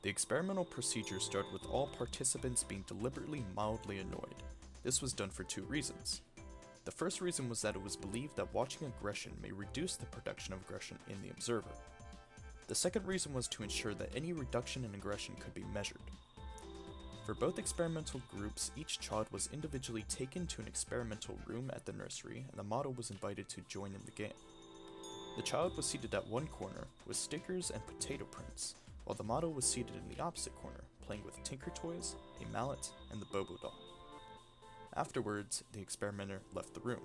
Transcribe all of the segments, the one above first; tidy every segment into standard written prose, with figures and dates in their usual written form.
The experimental procedure started with all participants being deliberately mildly annoyed. This was done for two reasons. The first reason was that it was believed that watching aggression may reduce the production of aggression in the observer. The second reason was to ensure that any reduction in aggression could be measured. For both experimental groups, each child was individually taken to an experimental room at the nursery, and the model was invited to join in the game. The child was seated at one corner with stickers and potato prints, while the model was seated in the opposite corner, playing with Tinker Toys, a mallet, and the Bobo doll. Afterwards, the experimenter left the room.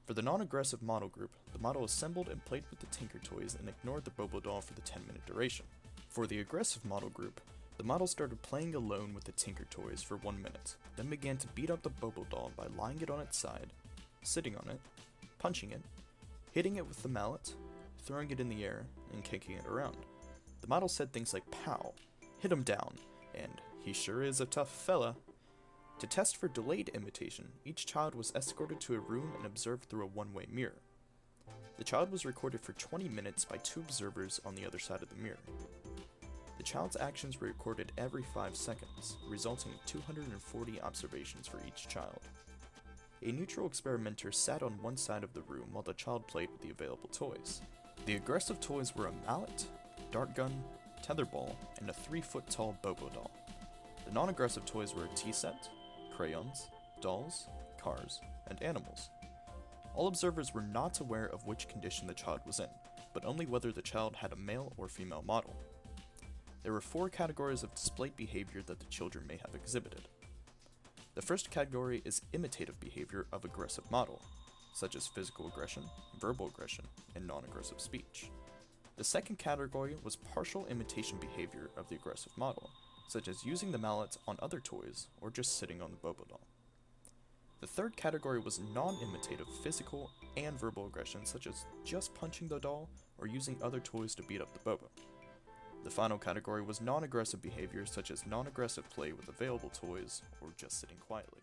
For the non-aggressive model group, the model assembled and played with the Tinker Toys and ignored the Bobo doll for the 10-minute duration. For the aggressive model group, the model started playing alone with the Tinker Toys for 1 minute, then began to beat up the Bobo doll by lying it on its side, sitting on it, punching it, hitting it with the mallet, throwing it in the air, and kicking it around. The model said things like "pow," "hit him down," and "he sure is a tough fella." To test for delayed imitation, each child was escorted to a room and observed through a one-way mirror. The child was recorded for 20 minutes by two observers on the other side of the mirror. The child's actions were recorded every 5 seconds, resulting in 240 observations for each child. A neutral experimenter sat on one side of the room while the child played with the available toys. The aggressive toys were a mallet, dart gun, tetherball, and a 3-foot-tall Bobo doll. The non-aggressive toys were a tea set, crayons, dolls, cars, and animals. All observers were not aware of which condition the child was in, but only whether the child had a male or female model. There were 4 categories of displayed behavior that the children may have exhibited. The first category is imitative behavior of aggressive model, such as physical aggression, verbal aggression, and non-aggressive speech. The second category was partial imitation behavior of the aggressive model, such as using the mallet on other toys or just sitting on the Bobo doll. The third category was non-imitative physical and verbal aggression, such as just punching the doll or using other toys to beat up the Bobo. The final category was non-aggressive behavior, such as non-aggressive play with available toys or just sitting quietly.